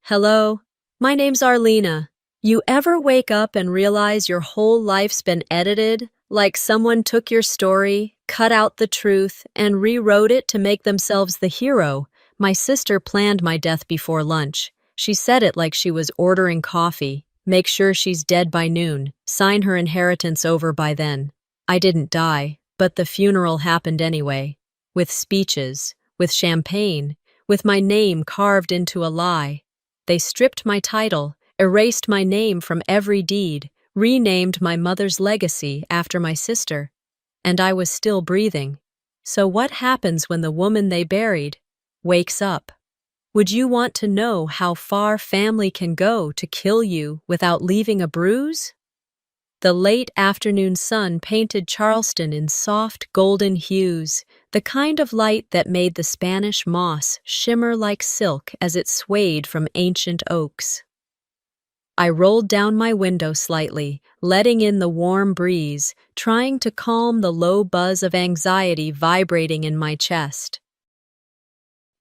Hello, my name's Arlena. You ever wake up and realize your whole life's been edited? Like someone took your story, cut out the truth, and rewrote it to make themselves the hero? My sister planned my death before lunch. She said it like she was ordering coffee. Make sure she's dead by noon. Sign her inheritance over by then. I didn't die, but the funeral happened anyway. With speeches, with champagne, with my name carved into a lie. They stripped my title, erased my name from every deed, renamed my mother's legacy after my sister, and I was still breathing. So what happens when the woman they buried wakes up? Would you want to know how far family can go to kill you without leaving a bruise? The late afternoon sun painted Charleston in soft golden hues, the kind of light that made the Spanish moss shimmer like silk as it swayed from ancient oaks. I rolled down my window slightly, letting in the warm breeze, trying to calm the low buzz of anxiety vibrating in my chest.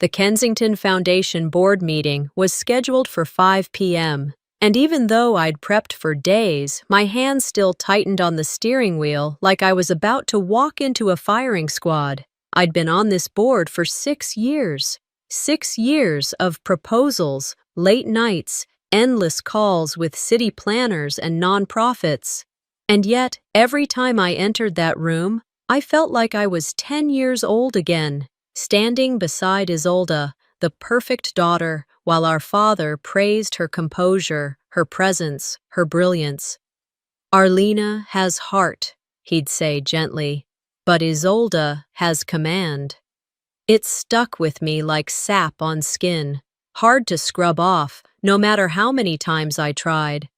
The Kensington Foundation board meeting was scheduled for 5 p.m., and even though I'd prepped for days, my hands still tightened on the steering wheel like I was about to walk into a firing squad. I'd been on this board for 6 years. 6 years of proposals, late nights, endless calls with city planners and nonprofits. And yet, every time I entered that room, I felt like I was 10 years old again, standing beside Isolde, the perfect daughter, while our father praised her composure, her presence, her brilliance. Arlena has heart, he'd say gently, but Isolde has command. It stuck with me like sap on skin, hard to scrub off, no matter how many times I tried.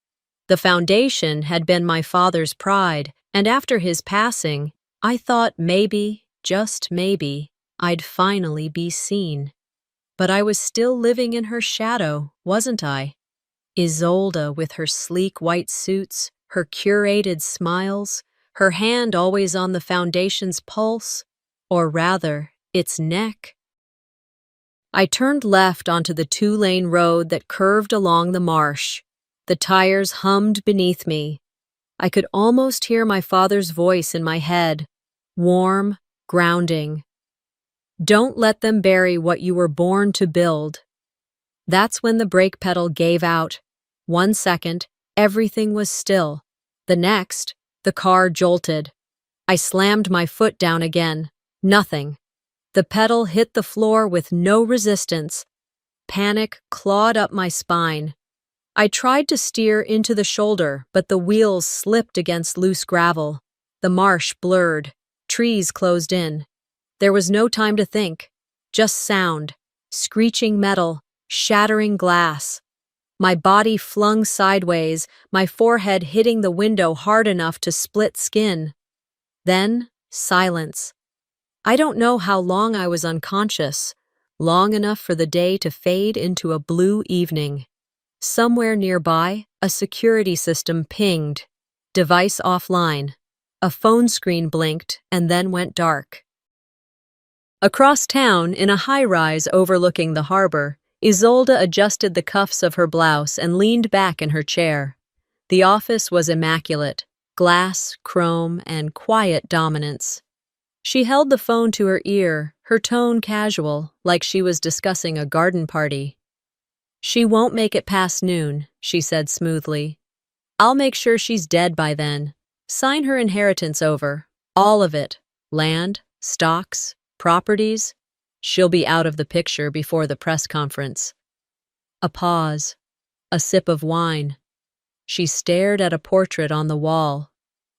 The foundation had been my father's pride, and after his passing, I thought maybe, just maybe, I'd finally be seen. But I was still living in her shadow, wasn't I? Isolde with her sleek white suits, her curated smiles, her hand always on the foundation's pulse, or rather, its neck. I turned left onto the 2-lane road that curved along the marsh. The tires hummed beneath me. I could almost hear my father's voice in my head, warm, grounding. Don't let them bury what you were born to build. That's when the brake pedal gave out. 1 second, everything was still. The next, the car jolted. I slammed my foot down again. Nothing. The pedal hit the floor with no resistance. Panic clawed up my spine. I tried to steer into the shoulder, but the wheels slipped against loose gravel. The marsh blurred. Trees closed in. There was no time to think. Just sound. Screeching metal. Shattering glass. My body flung sideways, my forehead hitting the window hard enough to split skin. Then, silence. I don't know how long I was unconscious. Long enough for the day to fade into a blue evening. Somewhere nearby, a security system pinged. Device offline. A phone screen blinked and then went dark. Across town, in a high-rise overlooking the harbor, Isolde adjusted the cuffs of her blouse and leaned back in her chair. The office was immaculate, glass, chrome, and quiet dominance. She held the phone to her ear, her tone casual, like she was discussing a garden party. "She won't make it past noon," she said smoothly. "I'll make sure she's dead by then. Sign her inheritance over. All of it. Land, stocks, properties. She'll be out of the picture before the press conference." A pause. A sip of wine. She stared at a portrait on the wall.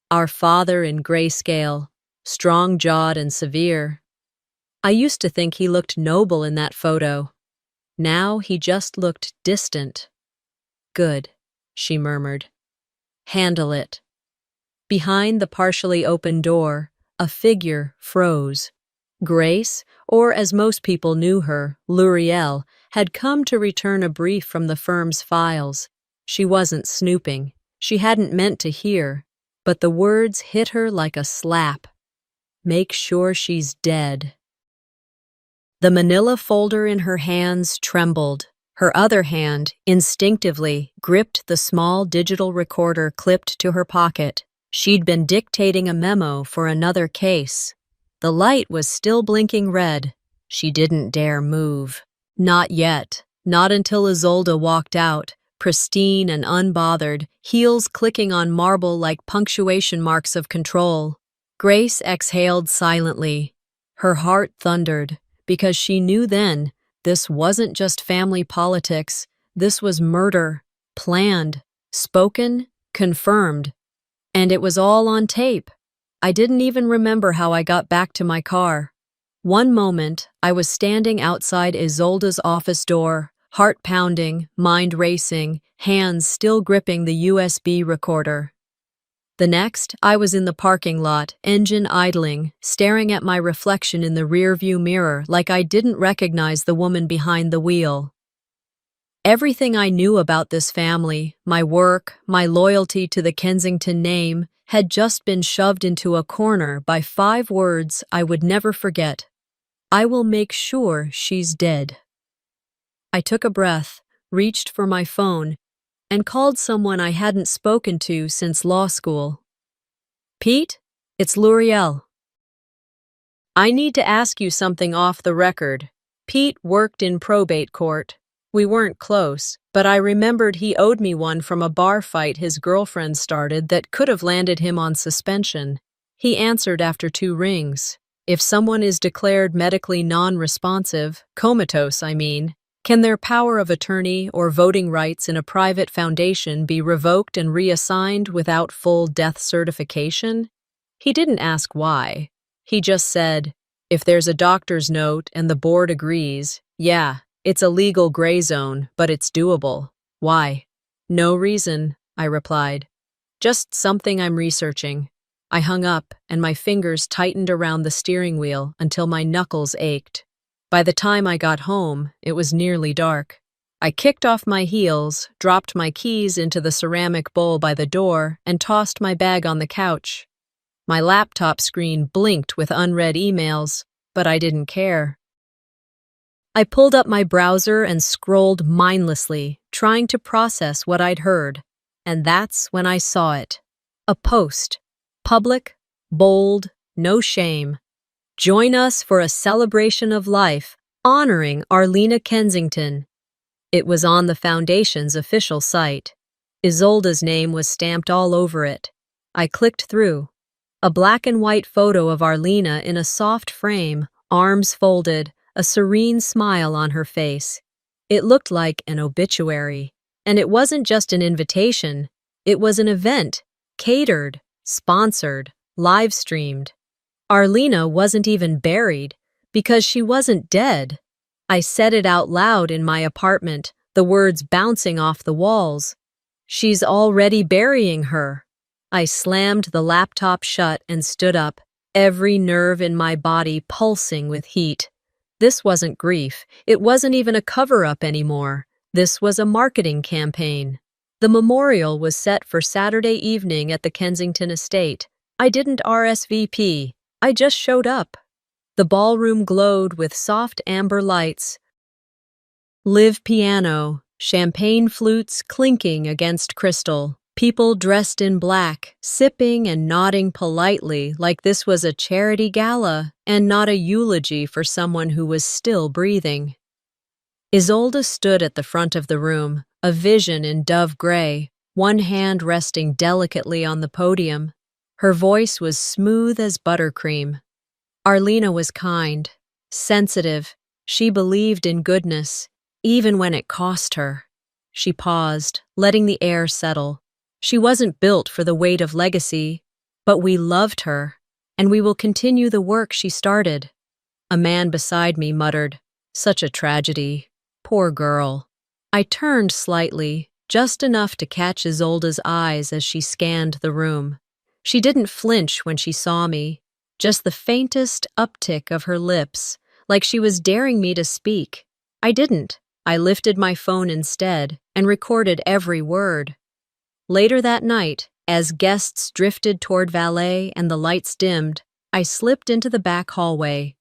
Our father in grayscale, strong-jawed and severe. I used to think he looked noble in that photo. Now he just looked distant. "Good," she murmured. "Handle it." Behind the partially open door, a figure froze. Grace, or as most people knew her, Luriel, had come to return a brief from the firm's files. She wasn't snooping. She hadn't meant to hear, but the words hit her like a slap. Make sure she's dead. The manila folder in her hands trembled. Her other hand instinctively gripped the small digital recorder clipped to her pocket. She'd been dictating a memo for another case. The light was still blinking red. She didn't dare move. Not yet. Not until Isolde walked out, pristine and unbothered, heels clicking on marble like punctuation marks of control. Grace exhaled silently. Her heart thundered, because she knew then this wasn't just family politics. This was murder, planned, spoken, confirmed. And it was all on tape. I didn't even remember how I got back to my car. One moment, I was standing outside Isolde's office door, heart pounding, mind racing, hands still gripping the USB recorder. The next, I was in the parking lot, engine idling, staring at my reflection in the rearview mirror like I didn't recognize the woman behind the wheel. Everything I knew about this family, my work, my loyalty to the Kensington name, had just been shoved into a corner by 5 words I would never forget. I will make sure she's dead. I took a breath, reached for my phone, and called someone I hadn't spoken to since law school. Pete, it's L'Oreal. I need to ask you something off the record. Pete worked in probate court. We weren't close, but I remembered he owed me one from a bar fight his girlfriend started that could have landed him on suspension. He answered after 2 rings. If someone is declared medically non-responsive, comatose I mean, can their power of attorney or voting rights in a private foundation be revoked and reassigned without full death certification? He didn't ask why. He just said, if there's a doctor's note and the board agrees, yeah, it's a legal gray zone, but it's doable. Why? No reason, I replied. Just something I'm researching. I hung up, and my fingers tightened around the steering wheel until my knuckles ached. By the time I got home, it was nearly dark. I kicked off my heels, dropped my keys into the ceramic bowl by the door, and tossed my bag on the couch. My laptop screen blinked with unread emails, but I didn't care. I pulled up my browser and scrolled mindlessly, trying to process what I'd heard. And that's when I saw it. A post. Public, bold, no shame. Join us for a celebration of life, honoring Arlena Kensington. It was on the Foundation's official site. Isolde's name was stamped all over it. I clicked through. A black and white photo of Arlena in a soft frame, arms folded, a serene smile on her face. It looked like an obituary. And it wasn't just an invitation. It was an event, catered, sponsored, live-streamed. Arlena wasn't even buried, because she wasn't dead. I said it out loud in my apartment, the words bouncing off the walls. She's already burying her. I slammed the laptop shut and stood up, every nerve in my body pulsing with heat. This wasn't grief. It wasn't even a cover-up anymore. This was a marketing campaign. The memorial was set for Saturday evening at the Kensington estate. I didn't RSVP. I just showed up. The ballroom glowed with soft amber lights. Live piano, champagne flutes clinking against crystal. People dressed in black, sipping and nodding politely like this was a charity gala and not a eulogy for someone who was still breathing. Isolde stood at the front of the room, a vision in dove gray, one hand resting delicately on the podium. Her voice was smooth as buttercream. Arlena was kind, sensitive. She believed in goodness, even when it cost her. She paused, letting the air settle. She wasn't built for the weight of legacy, but we loved her, and we will continue the work she started. A man beside me muttered, "Such a tragedy. Poor girl." I turned slightly, just enough to catch Isolde's eyes as she scanned the room. She didn't flinch when she saw me, just the faintest uptick of her lips, like she was daring me to speak. I didn't. I lifted my phone instead and recorded every word. Later that night, as guests drifted toward valet and the lights dimmed, I slipped into the back hallway.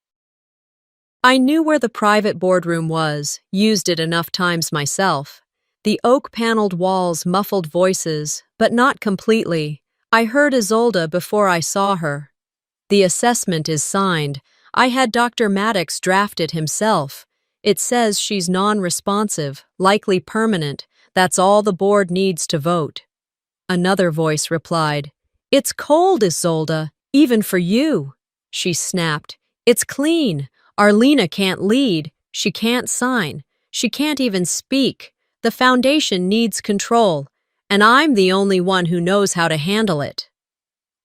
I knew where the private boardroom was, used it enough times myself. The oak-paneled walls muffled voices, but not completely. I heard Isolde before I saw her. The assessment is signed. I had Dr. Maddox draft it himself. It says she's non-responsive, likely permanent. That's all the board needs to vote. Another voice replied, "It's cold, Isolde, even for you." She snapped, "It's clean. Arlena can't lead. She can't sign. She can't even speak. The foundation needs control, and I'm the only one who knows how to handle it."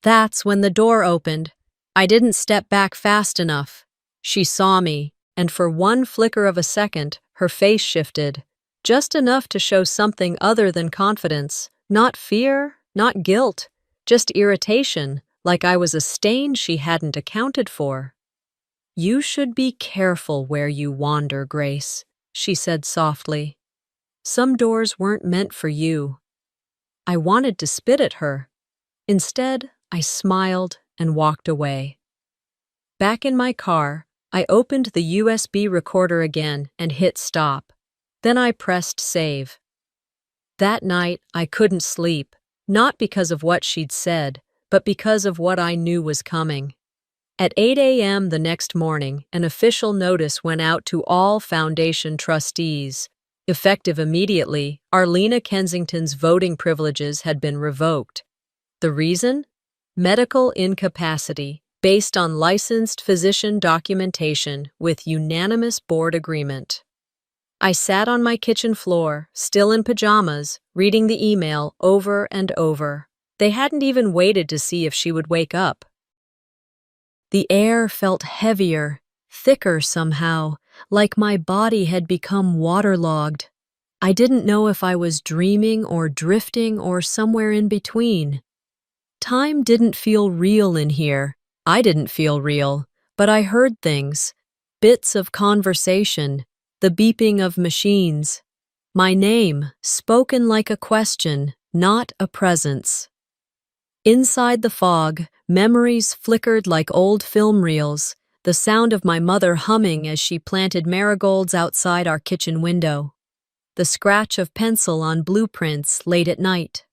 That's when the door opened. I didn't step back fast enough. She saw me, and for one flicker of a second, her face shifted. Just enough to show something other than confidence. Not fear, not guilt, just irritation, like I was a stain she hadn't accounted for. "You should be careful where you wander, Grace," she said softly. "Some doors weren't meant for you." I wanted to spit at her. Instead, I smiled and walked away. Back in my car, I opened the USB recorder again and hit stop. Then I pressed save. That night, I couldn't sleep, not because of what she'd said, but because of what I knew was coming. At 8 a.m. the next morning, an official notice went out to all Foundation trustees. Effective immediately, Arlena Kensington's voting privileges had been revoked. The reason? Medical incapacity, based on licensed physician documentation with unanimous board agreement. I sat on my kitchen floor, still in pajamas, reading the email over and over. They hadn't even waited to see if she would wake up. The air felt heavier, thicker somehow, like my body had become waterlogged. I didn't know if I was dreaming or drifting or somewhere in between. Time didn't feel real in here. I didn't feel real, but I heard things. Bits of conversation, the beeping of machines. My name, spoken like a question, not a presence. Inside the fog, memories flickered like old film reels, the sound of my mother humming as she planted marigolds outside our kitchen window. The scratch of pencil on blueprints late at night.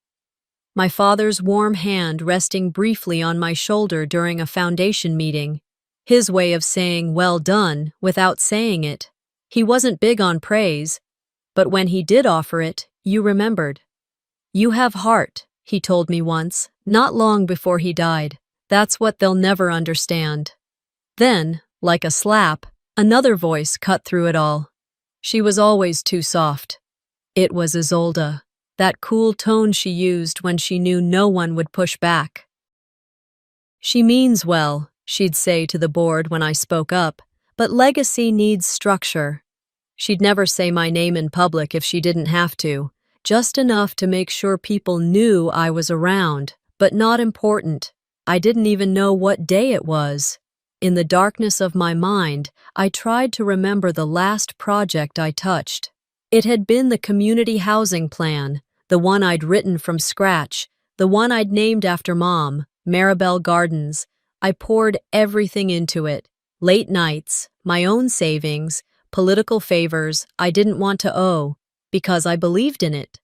My father's warm hand resting briefly on my shoulder during a foundation meeting. His way of saying "well done" without saying it. He wasn't big on praise, but when he did offer it, you remembered. "You have heart," he told me once, not long before he died. "That's what they'll never understand." Then, like a slap, another voice cut through it all. She was always too soft. It was Isolde, that cool tone she used when she knew no one would push back. "She means well," she'd say to the board when I spoke up, "but legacy needs structure." She'd never say my name in public if she didn't have to, just enough to make sure people knew I was around, but not important. I didn't even know what day it was. In the darkness of my mind, I tried to remember the last project I touched. It had been the community housing plan, the one I'd written from scratch, the one I'd named after Mom, Maribel Gardens. I poured everything into it. Late nights, my own savings, political favors I didn't want to owe, because I believed in it.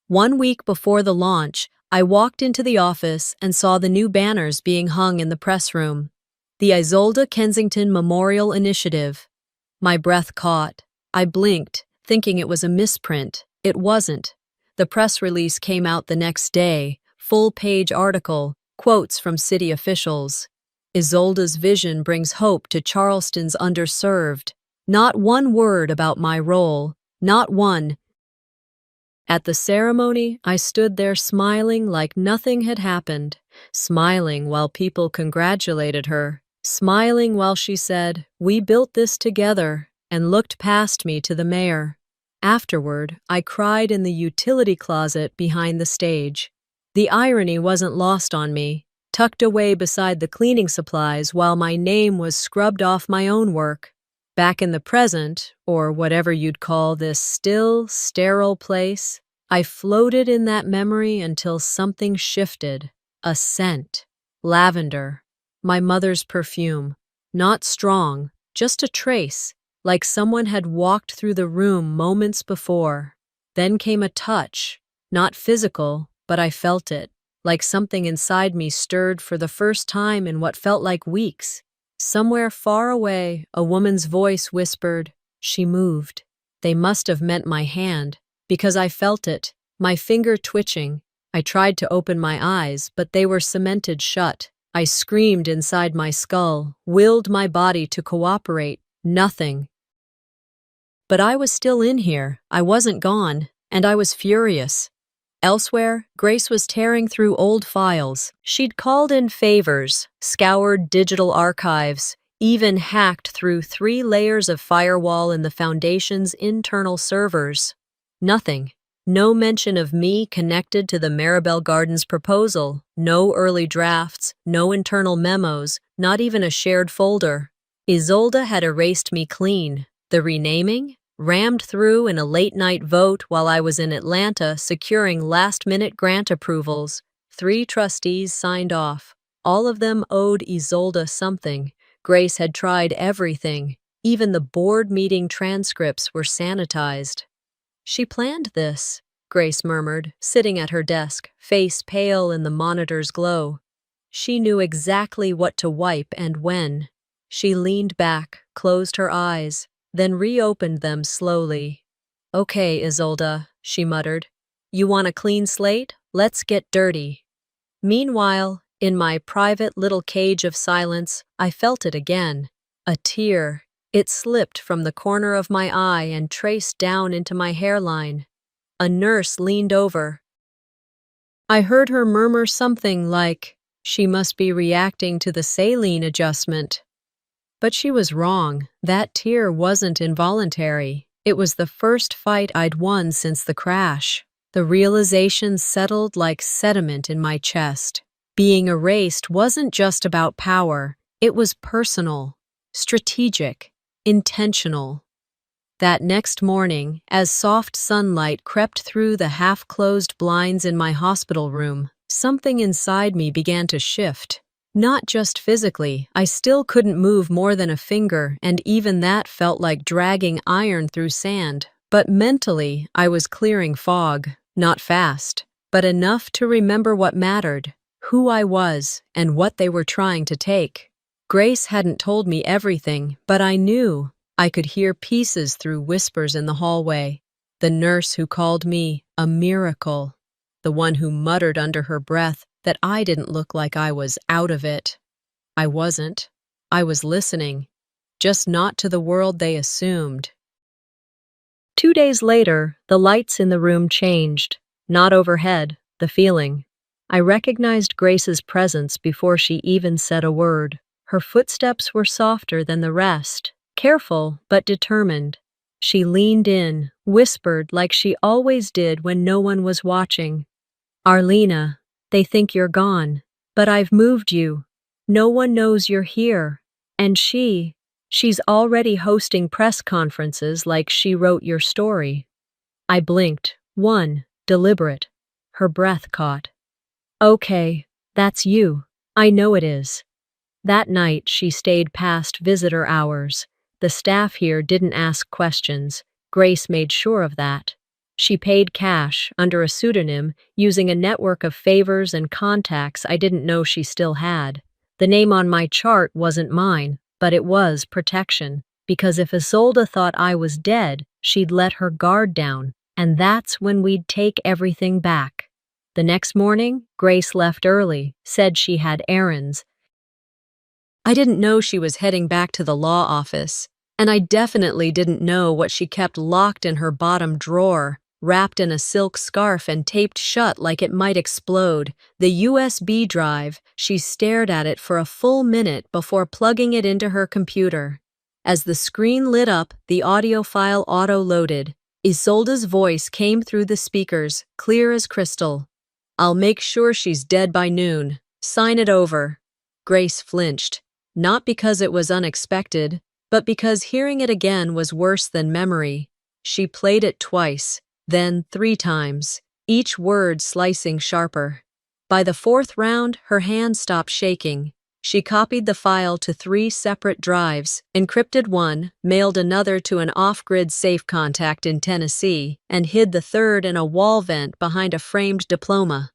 1 week before the launch, I walked into the office and saw the new banners being hung in the press room. The Isolde Kensington Memorial Initiative. My breath caught. I blinked, thinking it was a misprint. It wasn't. The press release came out the next day, full-page article, quotes from city officials. Isolde's vision brings hope to Charleston's underserved. Not one word about my role, not one. At the ceremony, I stood there smiling like nothing had happened, smiling while people congratulated her, smiling while she said, "We built this together," and looked past me to the mayor. Afterward, I cried in the utility closet behind the stage. The irony wasn't lost on me, tucked away beside the cleaning supplies while my name was scrubbed off my own work. Back in the present, or whatever you'd call this still, sterile place, I floated in that memory until something shifted. A scent. Lavender. My mother's perfume. Not strong, just a trace, like someone had walked through the room moments before. Then came a touch, not physical, but I felt it, like something inside me stirred for the first time in what felt like weeks. Somewhere far away, a woman's voice whispered. She moved. They must have meant my hand, because I felt it, my finger twitching. I tried to open my eyes, but they were cemented shut. I screamed inside my skull, willed my body to cooperate. Nothing. But I was still in here. I wasn't gone, and I was furious. Elsewhere, Grace was tearing through old files. She'd called in favors, scoured digital archives, even hacked through 3 layers of firewall in the Foundation's internal servers. Nothing. No mention of me connected to the Maribel Gardens proposal, no early drafts, no internal memos, not even a shared folder. Isolde had erased me clean. The renaming? Rammed through in a late-night vote while I was in Atlanta securing last-minute grant approvals. 3 trustees signed off. All of them owed Isolde something. Grace had tried everything. Even the board meeting transcripts were sanitized. She planned this, Grace murmured, sitting at her desk, face pale in the monitor's glow. She knew exactly what to wipe and when. She leaned back, closed her eyes, then reopened them slowly. "Okay, Isolde," she muttered. "You want a clean slate? Let's get dirty." Meanwhile, in my private little cage of silence, I felt it again. A tear. It slipped from the corner of my eye and traced down into my hairline. A nurse leaned over. I heard her murmur something like, "She must be reacting to the saline adjustment." But she was wrong. That tear wasn't involuntary. It was the first fight I'd won since the crash. The realization settled like sediment in my chest. Being erased wasn't just about power. It was personal, strategic, intentional. That next morning, as soft sunlight crept through the half-closed blinds in my hospital room, something inside me began to shift. Not just physically, I still couldn't move more than a finger, and even that felt like dragging iron through sand. But mentally, I was clearing fog, not fast, but enough to remember what mattered, who I was, and what they were trying to take. Grace hadn't told me everything, but I knew. I could hear pieces through whispers in the hallway. The nurse who called me a miracle. The one who muttered under her breath that I didn't look like I was out of it. I wasn't. I was listening, just not to the world they assumed. 2 days later, the lights in the room changed. Not overhead, the feeling. I recognized Grace's presence before she even said a word. Her footsteps were softer than the rest, careful but determined. She leaned in, whispered like she always did when no one was watching. "Arlena, they think you're gone, but I've moved you. No one knows you're here. And she's already hosting press conferences like she wrote your story." I blinked. One, deliberate. Her breath caught. "Okay, that's you. I know it is." That night, she stayed past visitor hours. The staff here didn't ask questions. Grace made sure of that. She paid cash, under a pseudonym, using a network of favors and contacts I didn't know she still had. The name on my chart wasn't mine, but it was protection, because if Isolde thought I was dead, she'd let her guard down, and that's when we'd take everything back. The next morning, Grace left early, said she had errands. I didn't know she was heading back to the law office, and I definitely didn't know what she kept locked in her bottom drawer, wrapped in a silk scarf and taped shut like it might explode. The USB drive, she stared at it for a full minute before plugging it into her computer. As the screen lit up, the audio file auto-loaded. Isolde's voice came through the speakers, clear as crystal. "I'll make sure she's dead by noon. Sign it over." Grace flinched, not because it was unexpected, but because hearing it again was worse than memory. She played it twice, then 3 times, each word slicing sharper. By the 4th round, her hand stopped shaking. She copied the file to 3 separate drives, encrypted one, mailed another to an off-grid safe contact in Tennessee, and hid the third in a wall vent behind a framed diploma.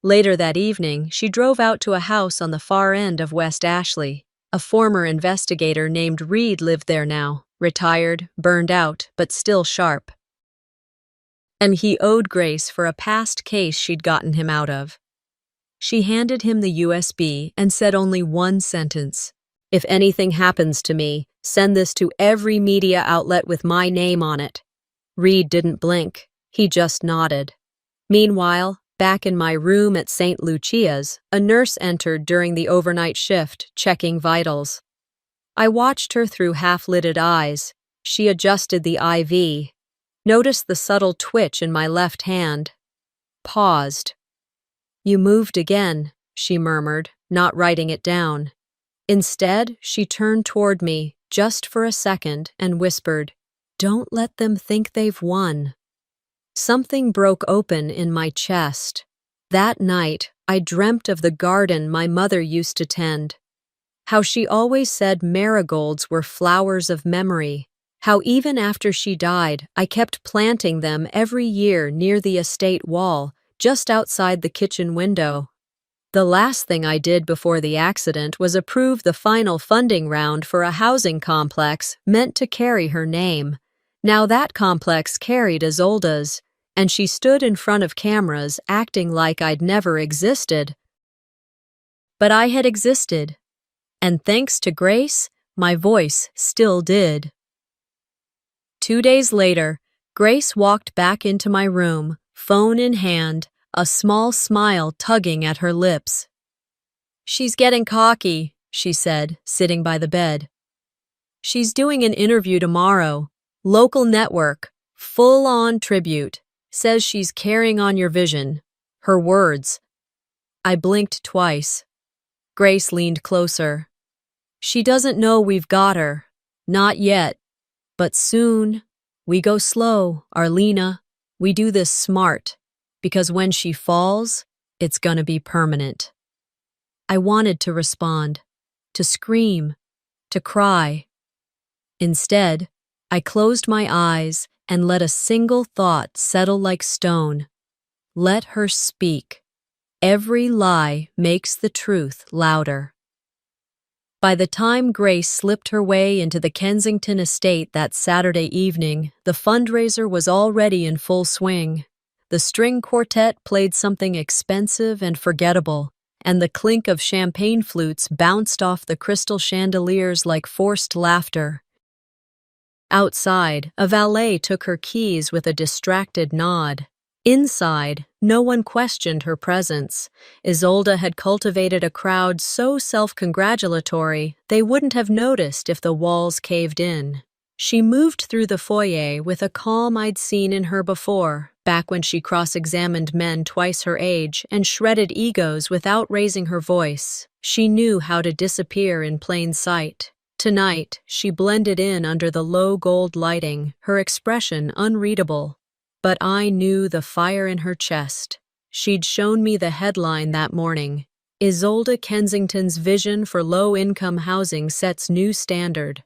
Later that evening, she drove out to a house on the far end of West Ashley. A former investigator named Reed lived there now, retired, burned out, but still sharp. And he owed Grace for a past case she'd gotten him out of. She handed him the USB and said only one sentence. "If anything happens to me, send this to every media outlet with my name on it." Reed didn't blink. He just nodded. Meanwhile, back in my room at St. Lucia's, a nurse entered during the overnight shift, checking vitals. I watched her through half-lidded eyes. She adjusted the IV, noticed the subtle twitch in my left hand, paused. "You moved again," she murmured, not writing it down. Instead, she turned toward me, just for a second, and whispered, "Don't let them think they've won." Something broke open in my chest. That night, I dreamt of the garden my mother used to tend. How she always said marigolds were flowers of memory. How even after she died, I kept planting them every year near the estate wall, just outside the kitchen window. The last thing I did before the accident was approve the final funding round for a housing complex meant to carry her name. Now that complex carried Isolda's, and she stood in front of cameras acting like I'd never existed. But I had existed, and thanks to Grace, my voice still did. 2 days later, Grace walked back into my room, phone in hand, a small smile tugging at her lips. "She's getting cocky," she said, sitting by the bed. "She's doing an interview tomorrow. Local network, full-on tribute. Says she's carrying on your vision." Her words. I blinked twice. Grace leaned closer. "She doesn't know we've got her. Not yet. But soon. We go slow, Arlena. We do this smart. Because when she falls, it's gonna be permanent." I wanted to respond, to scream, to cry. Instead, I closed my eyes and let a single thought settle like stone. Let her speak. Every lie makes the truth louder. By the time Grace slipped her way into the Kensington estate that Saturday evening, the fundraiser was already in full swing. The string quartet played something expensive and forgettable, and the clink of champagne flutes bounced off the crystal chandeliers like forced laughter. Outside, a valet took her keys with a distracted nod. Inside, no one questioned her presence. Isolda had cultivated a crowd so self-congratulatory they wouldn't have noticed if the walls caved in. She moved through the foyer with a calm I'd seen in her before, back when she cross-examined men twice her age and shredded egos without raising her voice. She knew how to disappear in plain sight. Tonight, she blended in under the low gold lighting, her expression unreadable. But I knew the fire in her chest. She'd shown me the headline that morning. "Isolda Kensington's vision for low-income housing sets new standard."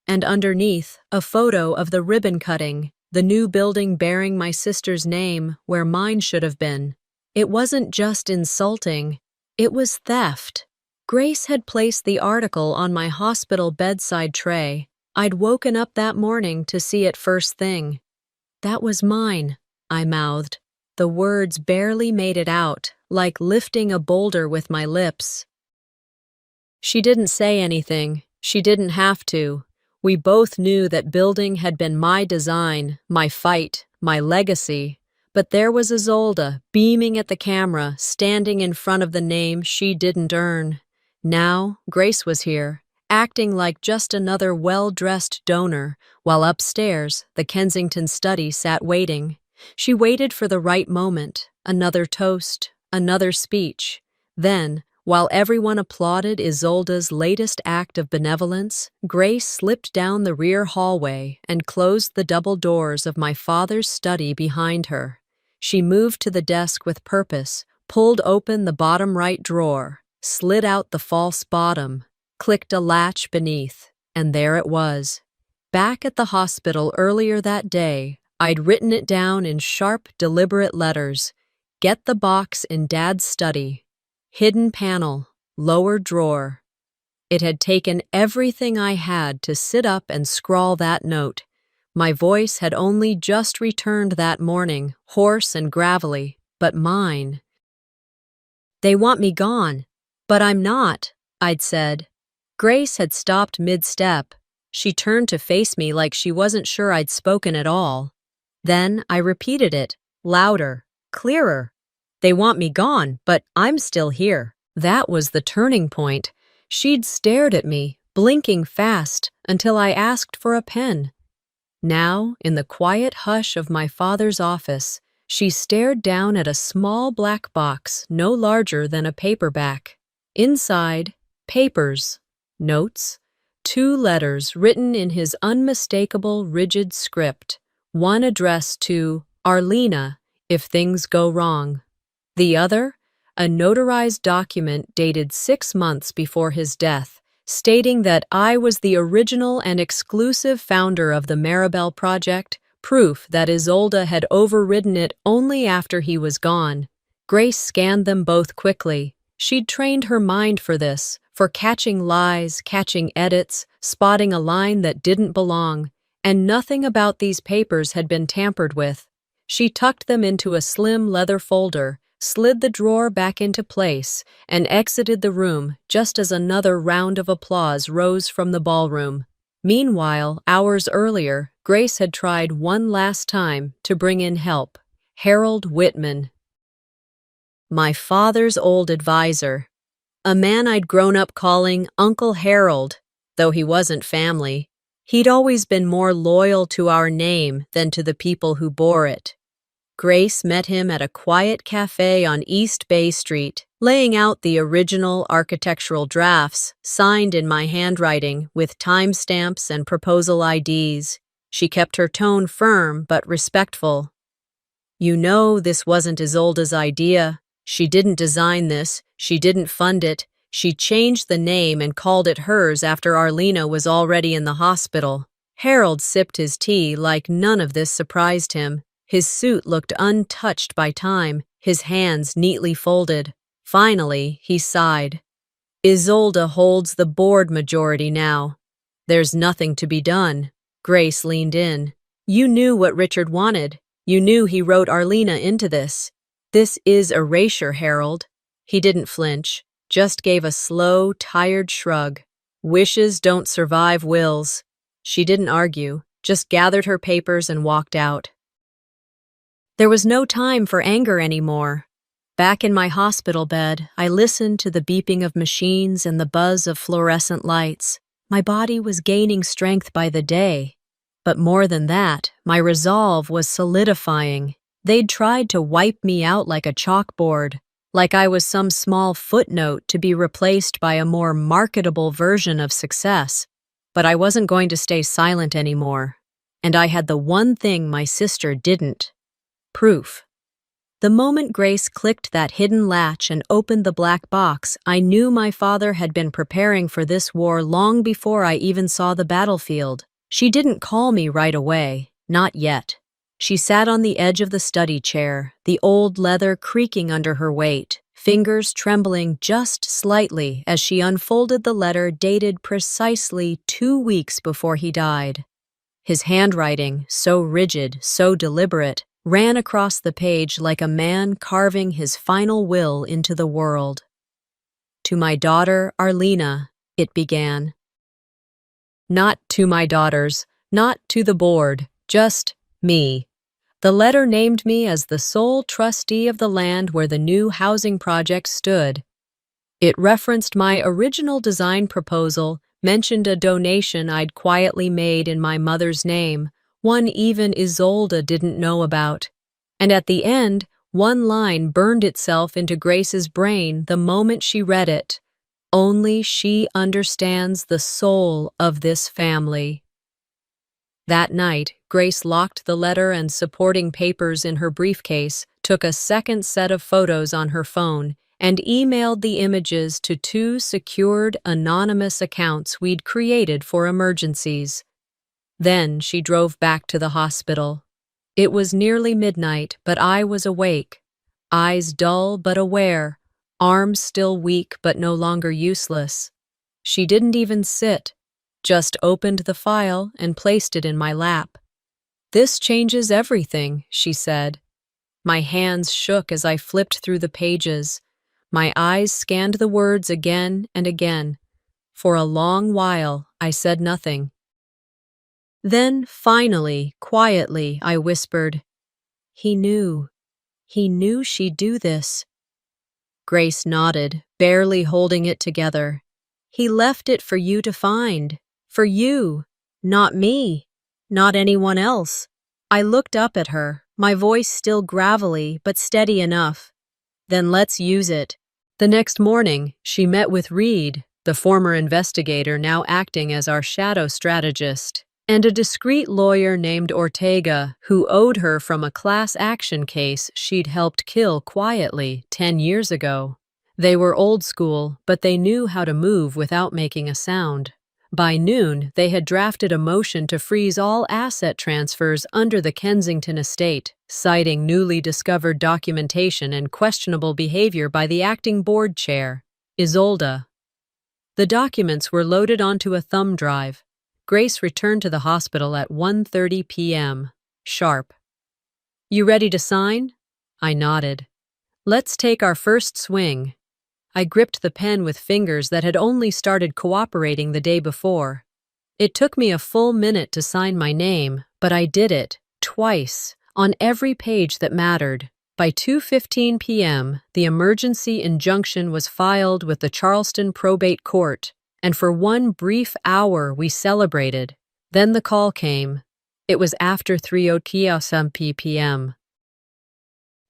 And underneath, a photo of the ribbon cutting, the new building bearing my sister's name where mine should have been. It wasn't just insulting, it was theft. Grace had placed the article on my hospital bedside tray. I'd woken up that morning to see it first thing. "That was mine," I mouthed. The words barely made it out, like lifting a boulder with my lips. She didn't say anything. She didn't have to. We both knew that building had been my design, my fight, my legacy. But there was Isolda, beaming at the camera, standing in front of the name she didn't earn. Now, Grace was here, acting like just another well-dressed donor, while upstairs, the Kensington study sat waiting. She waited for the right moment, another toast, another speech. Then, while everyone applauded Isolda's latest act of benevolence, Grace slipped down the rear hallway and closed the double doors of my father's study behind her. She moved to the desk with purpose, pulled open the bottom right drawer. slid out the false bottom, clicked a latch beneath, and there it was. Back at the hospital earlier that day, I'd written it down in sharp, deliberate letters. Get the box in Dad's study. Hidden panel, lower drawer. It had taken everything I had to sit up and scrawl that note. My voice had only just returned that morning, hoarse and gravelly, but mine. They want me gone, but I'm not, I'd said. Grace had stopped mid-step. She turned to face me like she wasn't sure I'd spoken at all. Then I repeated it, louder, clearer. They want me gone, but I'm still here. That was the turning point. She'd stared at me, blinking fast, until I asked for a pen. Now, in the quiet hush of my father's office, she stared down at a small black box no larger than a paperback. Inside, papers, notes, 2 letters written in his unmistakable, rigid script, one addressed to Arlena if things go wrong. The other, a notarized document dated 6 months before his death, stating that I was the original and exclusive founder of the Maribel Project, proof that Isolde had overridden it only after he was gone. Grace scanned them both quickly. She'd trained her mind for this, for catching lies, catching edits, spotting a line that didn't belong, and nothing about these papers had been tampered with. She tucked them into a slim leather folder, slid the drawer back into place, and exited the room just as another round of applause rose from the ballroom. Meanwhile, hours earlier, Grace had tried one last time to bring in help. Harold Whitman. My father's old advisor. A man I'd grown up calling Uncle Harold, though he wasn't family. He'd always been more loyal to our name than to the people who bore it. Grace met him at a quiet cafe on East Bay Street, laying out the original architectural drafts, signed in my handwriting with timestamps and proposal IDs. She kept her tone firm but respectful. You know this wasn't Isolde's idea. She didn't design this, she didn't fund it. She changed the name and called it hers after Arlena was already in the hospital. Harold sipped his tea like none of this surprised him. His suit looked untouched by time, his hands neatly folded. Finally, he sighed. Isolde holds the board majority now. There's nothing to be done. Grace leaned in. You knew what Richard wanted. You knew he wrote Arlena into this. This is erasure, Harold. He didn't flinch, just gave a slow, tired shrug. Wishes don't survive wills. She didn't argue, just gathered her papers and walked out. There was no time for anger anymore. Back in my hospital bed, I listened to the beeping of machines and the buzz of fluorescent lights. My body was gaining strength by the day. But more than that, my resolve was solidifying. They'd tried to wipe me out like a chalkboard, like I was some small footnote to be replaced by a more marketable version of success. But I wasn't going to stay silent anymore. And I had the one thing my sister didn't. Proof. The moment Grace clicked that hidden latch and opened the black box, I knew my father had been preparing for this war long before I even saw the battlefield. She didn't call me right away, not yet. She sat on the edge of the study chair, the old leather creaking under her weight, fingers trembling just slightly as she unfolded the letter dated precisely 2 weeks before he died. His handwriting, so rigid, so deliberate, ran across the page like a man carving his final will into the world. To my daughter, Arlena, it began. Not to my daughters, not to the board, just me. The letter named me as the sole trustee of the land where the new housing project stood. It referenced my original design proposal, mentioned a donation I'd quietly made in my mother's name, one even Isolde didn't know about. And at the end, one line burned itself into Grace's brain the moment she read it. Only she understands the soul of this family. That night, Grace locked the letter and supporting papers in her briefcase, took a second set of photos on her phone, and emailed the images to 2 secured anonymous accounts we'd created for emergencies. Then she drove back to the hospital. It was nearly midnight, but I was awake, eyes dull but aware, arms still weak but no longer useless. She didn't even sit, just opened the file and placed it in my lap. "This changes everything," she said. My hands shook as I flipped through the pages. My eyes scanned the words again and again. For a long while, I said nothing. Then, finally, quietly, I whispered, "He knew. He knew she'd do this." Grace nodded, barely holding it together. "He left it for you to find. For you. Not me. Not anyone else." I looked up at her, my voice still gravelly but steady enough. "Then let's use it." The next morning, she met with Reed, the former investigator now acting as our shadow strategist, and a discreet lawyer named Ortega who owed her from a class action case she'd helped kill quietly 10 years ago. They were old school, but they knew how to move without making a sound. By noon, they had drafted a motion to freeze all asset transfers under the Kensington estate, citing newly discovered documentation and questionable behavior by the acting board chair, Isolda. The documents were loaded onto a thumb drive. Grace returned to the hospital at 1:30 p.m. sharp. "You ready to sign?" I nodded. "Let's take our first swing." I gripped the pen with fingers that had only started cooperating the day before. It took me a full minute to sign my name, but I did it, twice, on every page that mattered. By 2:15 p.m., the emergency injunction was filed with the Charleston Probate Court, and for one brief hour we celebrated. Then the call came. It was after 3:00 p.m.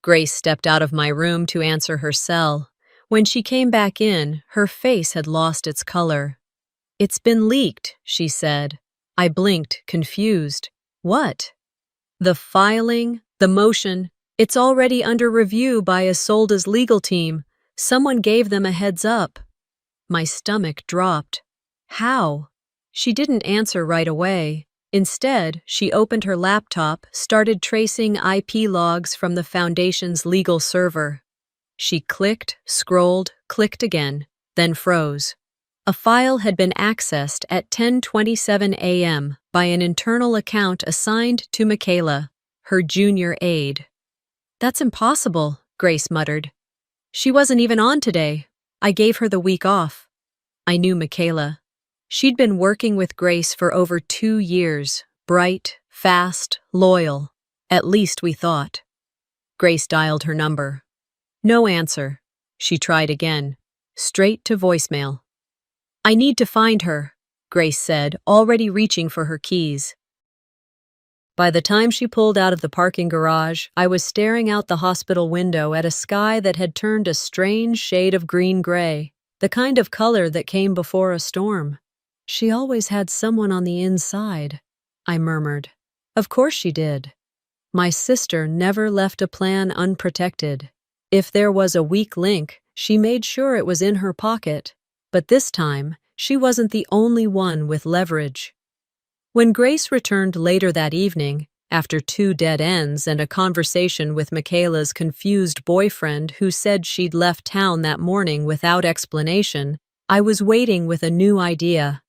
Grace stepped out of my room to answer her cell. When she came back in, her face had lost its color. "It's been leaked," she said. I blinked, confused. "What?" "The filing, the motion. It's already under review by Isolda's legal team. Someone gave them a heads up." My stomach dropped. "How?" She didn't answer right away. Instead, she opened her laptop, started tracing IP logs from the Foundation's legal server. She clicked, scrolled, clicked again, then froze. A file had been accessed at 10:27 a.m. by an internal account assigned to Michaela, her junior aide. "That's impossible," Grace muttered. "She wasn't even on today. I gave her the week off." I knew Michaela. She'd been working with Grace for over 2 years, bright, fast, loyal. At least we thought. Grace dialed her number. No answer. She tried again. Straight to voicemail. "I need to find her," Grace said, already reaching for her keys. By the time she pulled out of the parking garage, I was staring out the hospital window at a sky that had turned a strange shade of green-gray, the kind of color that came before a storm. "She always had someone on the inside," I murmured. "Of course she did. My sister never left a plan unprotected. If there was a weak link, she made sure it was in her pocket. But this time, she wasn't the only one with leverage." When Grace returned later that evening, after 2 dead ends and a conversation with Michaela's confused boyfriend who said she'd left town that morning without explanation, I was waiting with a new idea.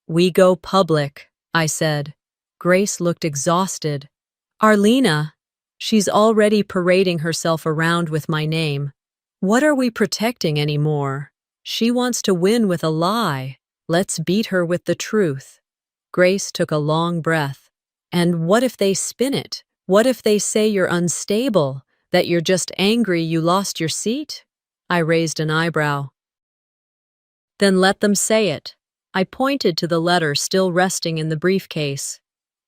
"We go public," I said. Grace looked exhausted. "Arlena." She's already parading herself around with my name. What are we protecting anymore? She wants to win with a lie. Let's beat her with the truth. Grace took a long breath. And what if they spin it? What if they say you're unstable, that you're just angry you lost your seat? I raised an eyebrow. Then let them say it. I pointed to the letter still resting in the briefcase.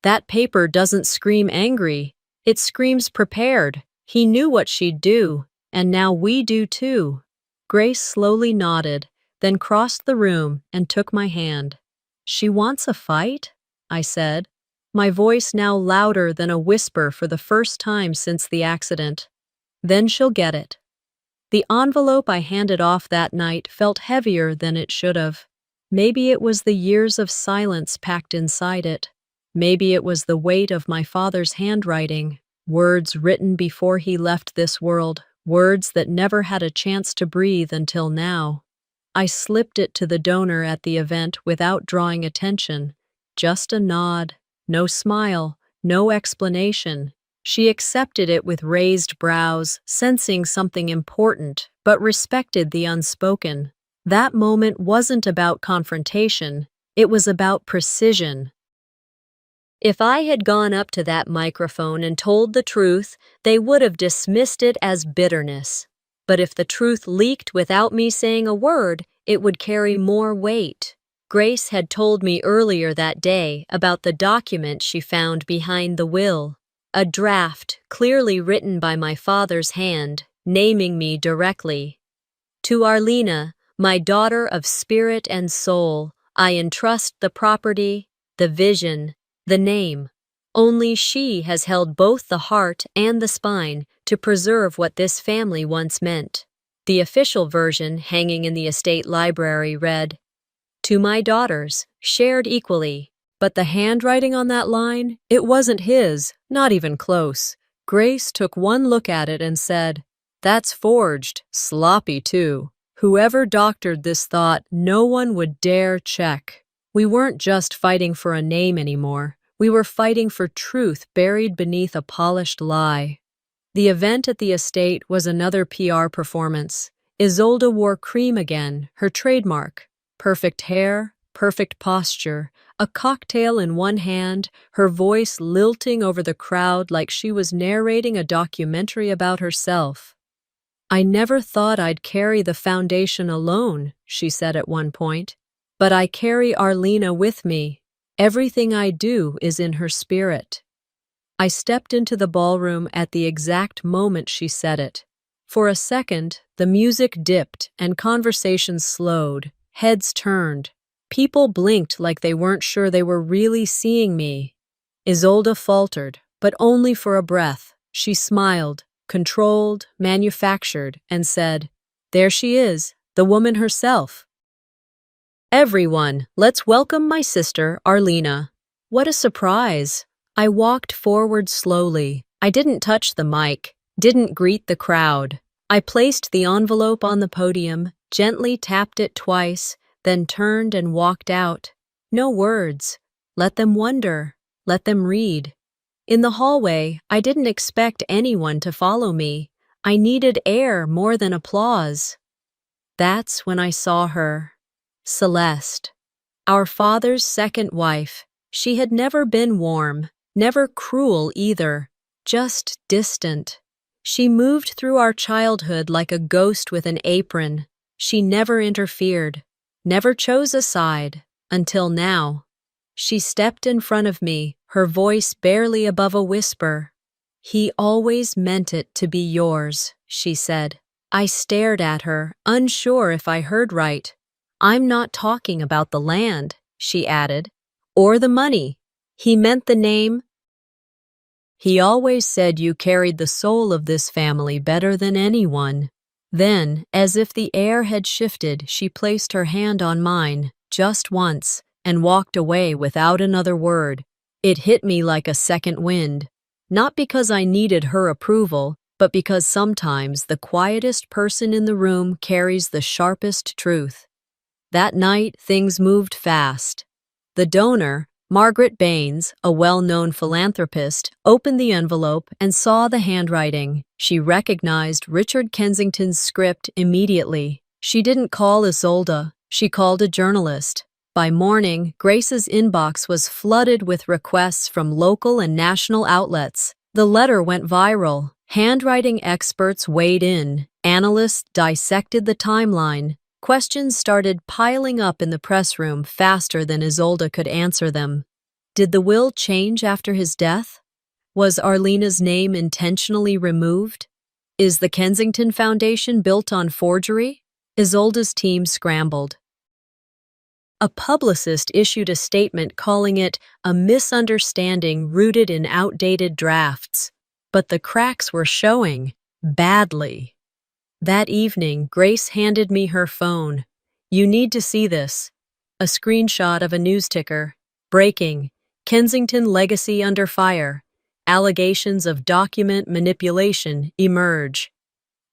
That paper doesn't scream angry. It screams prepared. He knew what she'd do, and now we do too. Grace slowly nodded, then crossed the room and took my hand. "She wants a fight?" I said, my voice now louder than a whisper for the first time since the accident. "Then she'll get it." The envelope I handed off that night felt heavier than it should have. Maybe it was the years of silence packed inside it. Maybe it was the weight of my father's handwriting, words written before he left this world, words that never had a chance to breathe until now. I slipped it to the donor at the event without drawing attention. Just a nod, no smile, no explanation. She accepted it with raised brows, sensing something important, but respected the unspoken. That moment wasn't about confrontation, it was about precision. If I had gone up to that microphone and told the truth, they would have dismissed it as bitterness. But if the truth leaked without me saying a word, it would carry more weight. Grace had told me earlier that day about the document she found behind the will. A draft, clearly written by my father's hand, naming me directly. To Arlena, my daughter of spirit and soul, I entrust the property, the vision, the name. Only she has held both the heart and the spine to preserve what this family once meant. The official version, hanging in the estate library, read, "To my daughters, shared equally." But the handwriting on that line, it wasn't his, not even close. Grace took one look at it and said, "That's forged, sloppy too." Whoever doctored this thought, no one would dare check. We weren't just fighting for a name anymore. We were fighting for truth buried beneath a polished lie. The event at the estate was another PR performance. Isolde wore cream again, her trademark. Perfect hair, perfect posture, a cocktail in one hand, her voice lilting over the crowd like she was narrating a documentary about herself. "I never thought I'd carry the foundation alone," she said at one point. "But I carry Arlena with me. Everything I do is in her spirit." I stepped into the ballroom at the exact moment she said it. For a second, the music dipped and conversation slowed, heads turned. People blinked like they weren't sure they were really seeing me. Isolde faltered, but only for a breath. She smiled, controlled, manufactured, and said, "There she is, the woman herself." "Everyone, let's welcome my sister, Arlena." What a surprise! I walked forward slowly. I didn't touch the mic, didn't greet the crowd. I placed the envelope on the podium, gently tapped it twice, then turned and walked out. No words. Let them wonder. Let them read. In the hallway, I didn't expect anyone to follow me. I needed air more than applause. That's when I saw her. Celeste. Our father's second wife. She had never been warm, never cruel either, just distant. She moved through our childhood like a ghost with an apron. She never interfered, never chose a side, until now. She stepped in front of me, her voice barely above a whisper. "He always meant it to be yours," she said. I stared at her, unsure if I heard right. "I'm not talking about the land," she added, "or the money. He meant the name. He always said you carried the soul of this family better than anyone." Then, as if the air had shifted, she placed her hand on mine, just once, and walked away without another word. It hit me like a second wind. Not because I needed her approval, but because sometimes the quietest person in the room carries the sharpest truth. That night, things moved fast. The donor, Margaret Baines, a well-known philanthropist, opened the envelope and saw the handwriting. She recognized Richard Kensington's script immediately. She didn't call Isolde, she called a journalist. By morning, Grace's inbox was flooded with requests from local and national outlets. The letter went viral. Handwriting experts weighed in. Analysts dissected the timeline. Questions started piling up in the press room faster than Isolde could answer them. Did the will change after his death? Was Arlena's name intentionally removed? Is the Kensington Foundation built on forgery? Isolde's team scrambled. A publicist issued a statement calling it a misunderstanding rooted in outdated drafts. But the cracks were showing, badly. That evening, Grace handed me her phone. "You need to see this." A screenshot of a news ticker. Breaking. Kensington legacy under fire. Allegations of document manipulation emerge.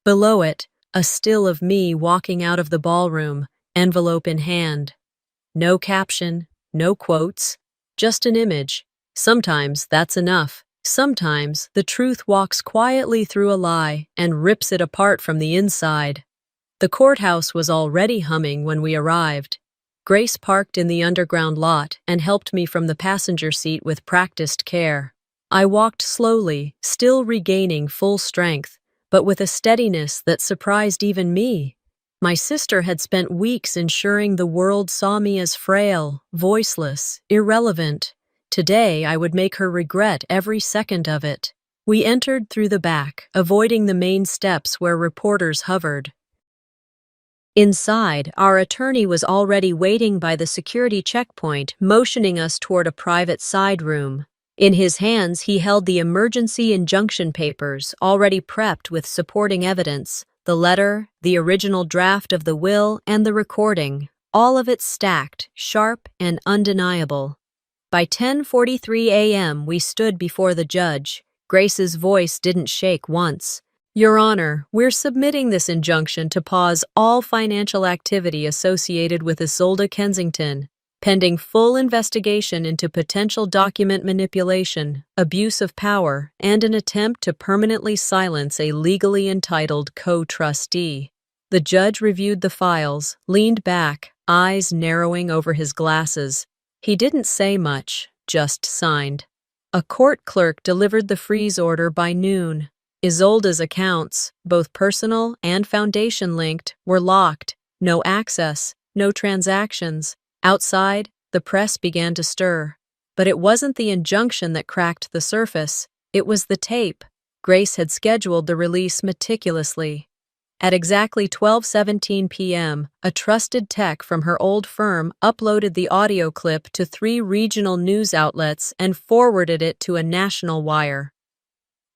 Below it, a still of me walking out of the ballroom, envelope in hand. No caption, no quotes, just an image. Sometimes that's enough. Sometimes the truth walks quietly through a lie and rips it apart from the inside. The courthouse was already humming when we arrived. Grace parked in the underground lot and helped me from the passenger seat with practiced care. I walked slowly, still regaining full strength, but with a steadiness that surprised even me. My sister had spent weeks ensuring the world saw me as frail, voiceless, irrelevant. Today, I would make her regret every second of it. We entered through the back, avoiding the main steps where reporters hovered. Inside, our attorney was already waiting by the security checkpoint, motioning us toward a private side room. In his hands, he held the emergency injunction papers, already prepped with supporting evidence, the letter, the original draft of the will, and the recording, all of it stacked, sharp and undeniable. By 10:43 a.m., we stood before the judge. Grace's voice didn't shake once. "Your Honor, we're submitting this injunction to pause all financial activity associated with Isolde Kensington, pending full investigation into potential document manipulation, abuse of power, and an attempt to permanently silence a legally entitled co-trustee." The judge reviewed the files, leaned back, eyes narrowing over his glasses. He didn't say much, just signed. A court clerk delivered the freeze order by noon. Isolde's accounts, both personal and foundation-linked, were locked. No access, no transactions. Outside, the press began to stir. But it wasn't the injunction that cracked the surface. It was the tape. Grace had scheduled the release meticulously. At exactly 12:17 p.m., a trusted tech from her old firm uploaded the audio clip to 3 regional news outlets and forwarded it to a national wire.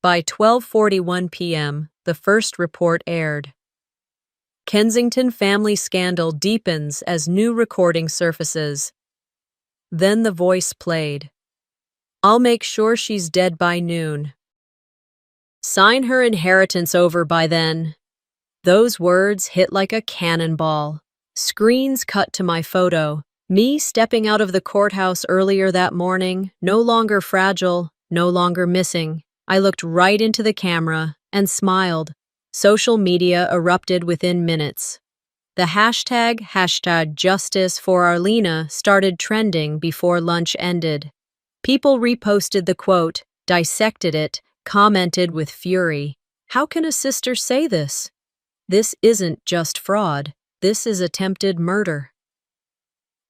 By 12:41 p.m., the first report aired. Kensington family scandal deepens as new recording surfaces. Then the voice played. "I'll make sure she's dead by noon. Sign her inheritance over by then." Those words hit like a cannonball. Screens cut to my photo. Me stepping out of the courthouse earlier that morning, no longer fragile, no longer missing. I looked right into the camera and smiled. Social media erupted within minutes. The hashtag Justice for Arlena started trending before lunch ended. People reposted the quote, dissected it, commented with fury. How can a sister say this? This isn't just fraud. This is attempted murder.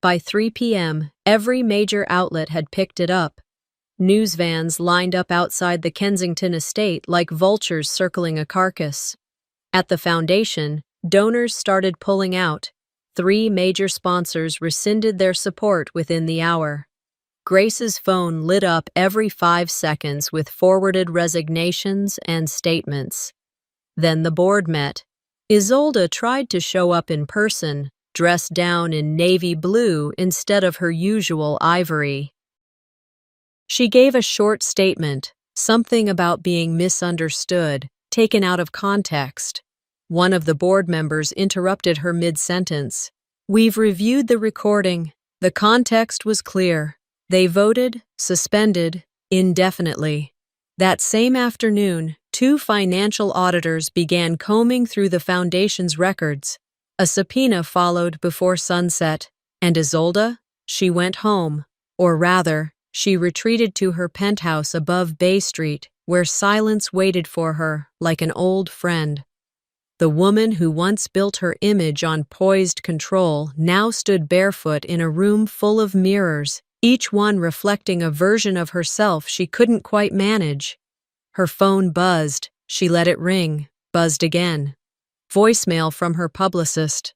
By 3 p.m., every major outlet had picked it up. News vans lined up outside the Kensington estate like vultures circling a carcass. At the foundation, donors started pulling out. 3 major sponsors rescinded their support within the hour. Grace's phone lit up every 5 seconds with forwarded resignations and statements. Then the board met. Isolde tried to show up in person, dressed down in navy blue instead of her usual ivory. She gave a short statement, something about being misunderstood, taken out of context. One of the board members interrupted her mid-sentence. "We've reviewed the recording. The context was clear. They voted, suspended, indefinitely." That same afternoon, 2 financial auditors began combing through the foundation's records. A subpoena followed before sunset, and Isolde? She went home, or rather, she retreated to her penthouse above Bay Street, where silence waited for her like an old friend. The woman who once built her image on poised control now stood barefoot in a room full of mirrors, each one reflecting a version of herself she couldn't quite manage. Her phone buzzed. She let it ring, buzzed again. Voicemail from her publicist.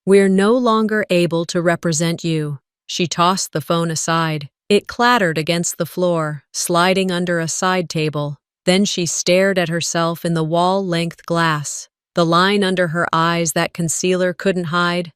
"We're no longer able to represent you." She tossed the phone aside. It clattered against the floor, sliding under a side table. Then she stared at herself in the wall-length glass. the line under her eyes that concealer couldn't hide,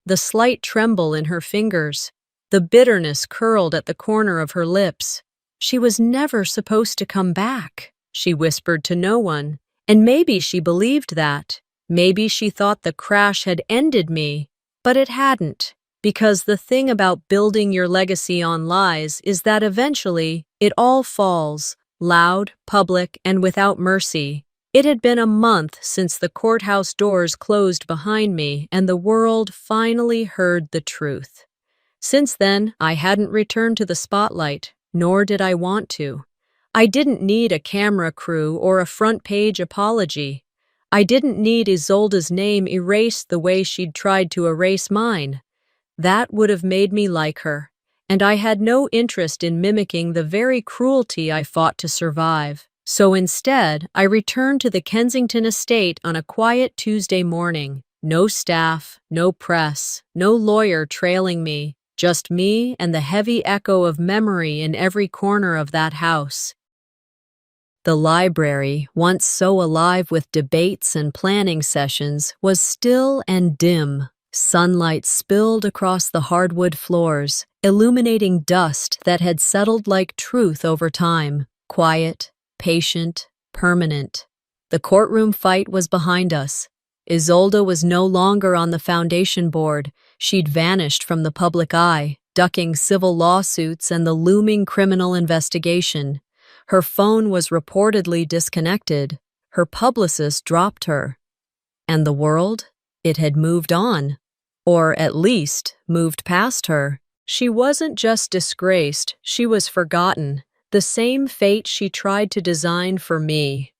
the slight tremble in her fingers, the bitterness curled at the corner of her lips. She was never supposed to come back, she whispered to no one, and maybe she believed that. Maybe she thought the crash had ended me, but it hadn't, because the thing about building your legacy on lies is that eventually it all falls, loud, public, and without mercy. It had been a month since the courthouse doors closed behind me and the world finally heard the truth. Since then, I hadn't returned to the spotlight, nor did I want to. I didn't need a camera crew or a front-page apology. I didn't need Isolde's name erased the way she'd tried to erase mine. That would have made me like her, and I had no interest in mimicking the very cruelty I fought to survive. So instead, I returned to the Kensington estate on a quiet Tuesday morning. No staff, no press, no lawyer trailing me, just me and the heavy echo of memory in every corner of that house. The library, once so alive with debates and planning sessions, was still and dim. Sunlight spilled across the hardwood floors, illuminating dust that had settled like truth over time, quiet, patient, permanent. The courtroom fight was behind us. Isolde was no longer on the foundation board. She'd vanished from the public eye, ducking civil lawsuits and the looming criminal investigation. Her phone was reportedly disconnected. Her publicist dropped her. And the world? It had moved on. Or at least, moved past her. She wasn't just disgraced, she was forgotten. The same fate she tried to design for me.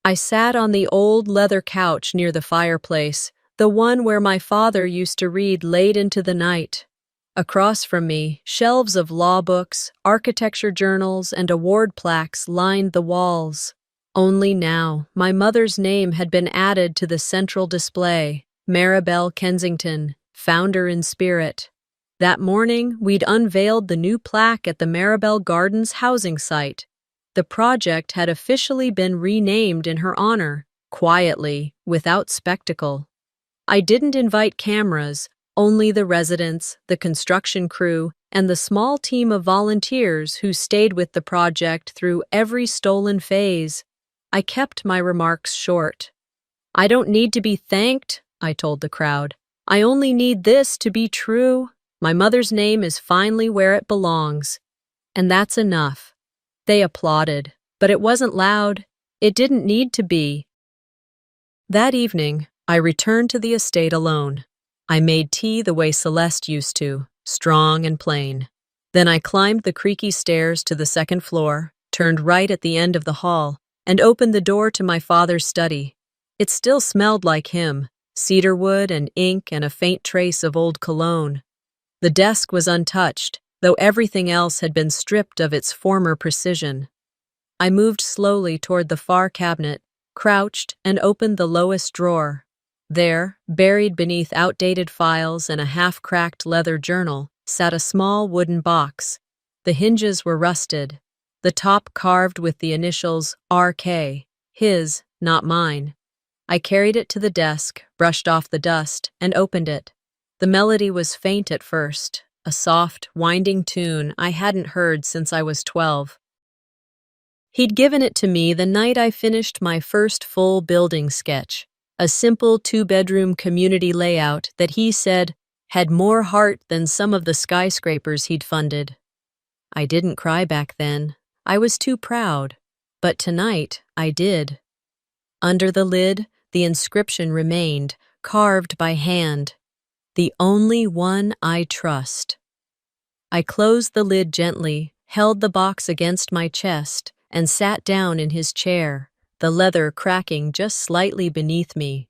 I sat on the old leather couch near the fireplace, the one where my father used to read late into the night. Across from me, shelves of law books, architecture journals, and award plaques lined the walls. Only now, my mother's name had been added to the central display, Maribel Kensington, founder in spirit. That morning, we'd unveiled the new plaque at the Maribel Gardens housing site. The project had officially been renamed in her honor, quietly, without spectacle. I didn't invite cameras, only the residents, the construction crew, and the small team of volunteers who stayed with the project through every stolen phase. I kept my remarks short. "I don't need to be thanked," I told the crowd. "I only need this to be true. My mother's name is finally where it belongs." And that's enough. They applauded, but it wasn't loud. It didn't need to be. That evening, I returned to the estate alone. I made tea the way Celeste used to, strong and plain. Then I climbed the creaky stairs to the second floor, turned right at the end of the hall, and opened the door to my father's study. It still smelled like him, cedarwood and ink and a faint trace of old cologne. The desk was untouched, though everything else had been stripped of its former precision. I moved slowly toward the far cabinet, crouched, and opened the lowest drawer. There, buried beneath outdated files and a half-cracked leather journal, sat a small wooden box. The hinges were rusted, the top carved with the initials RK, his, not mine. I carried it to the desk, brushed off the dust, and opened it. The melody was faint at first, a soft, winding tune I hadn't heard since I was 12. He'd given it to me the night I finished my first full building sketch, a simple 2-bedroom community layout that he said had more heart than some of the skyscrapers he'd funded. I didn't cry back then. I was too proud. But tonight, I did. Under the lid, the inscription remained, carved by hand. "The only one I trust." I closed the lid gently, held the box against my chest, and sat down in his chair, the leather cracking just slightly beneath me.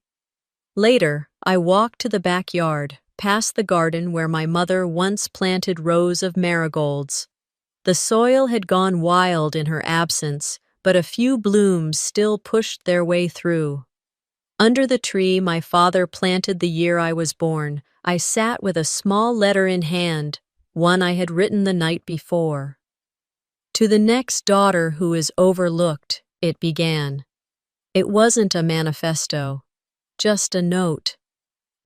Later, I walked to the backyard, past the garden where my mother once planted rows of marigolds. The soil had gone wild in her absence, but a few blooms still pushed their way through. Under the tree my father planted the year I was born, I sat with a small letter in hand, one I had written the night before. "To the next daughter who is overlooked," it began. It wasn't a manifesto, just a note,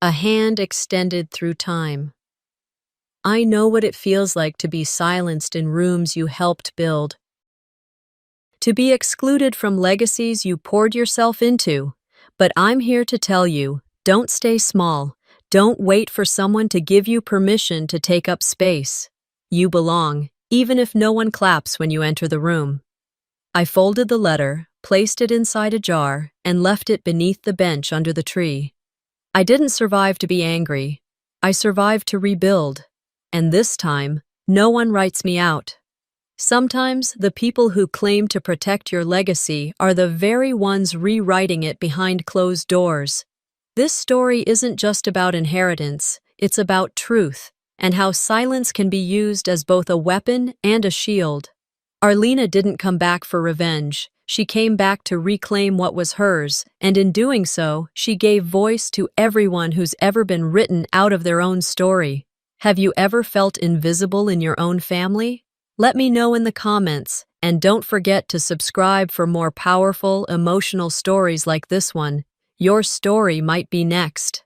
a hand extended through time. I know what it feels like to be silenced in rooms you helped build, to be excluded from legacies you poured yourself into. But I'm here to tell you, don't stay small. Don't wait for someone to give you permission to take up space. You belong, even if no one claps when you enter the room. I folded the letter, placed it inside a jar, and left it beneath the bench under the tree. I didn't survive to be angry. I survived to rebuild. And this time, no one writes me out. Sometimes the people who claim to protect your legacy are the very ones rewriting it behind closed doors. This story isn't just about inheritance, it's about truth, and how silence can be used as both a weapon and a shield. Arlena didn't come back for revenge. She came back to reclaim what was hers, and in doing so, she gave voice to everyone who's ever been written out of their own story. Have you ever felt invisible in your own family? Let me know in the comments, and don't forget to subscribe for more powerful, emotional stories like this one. Your story might be next.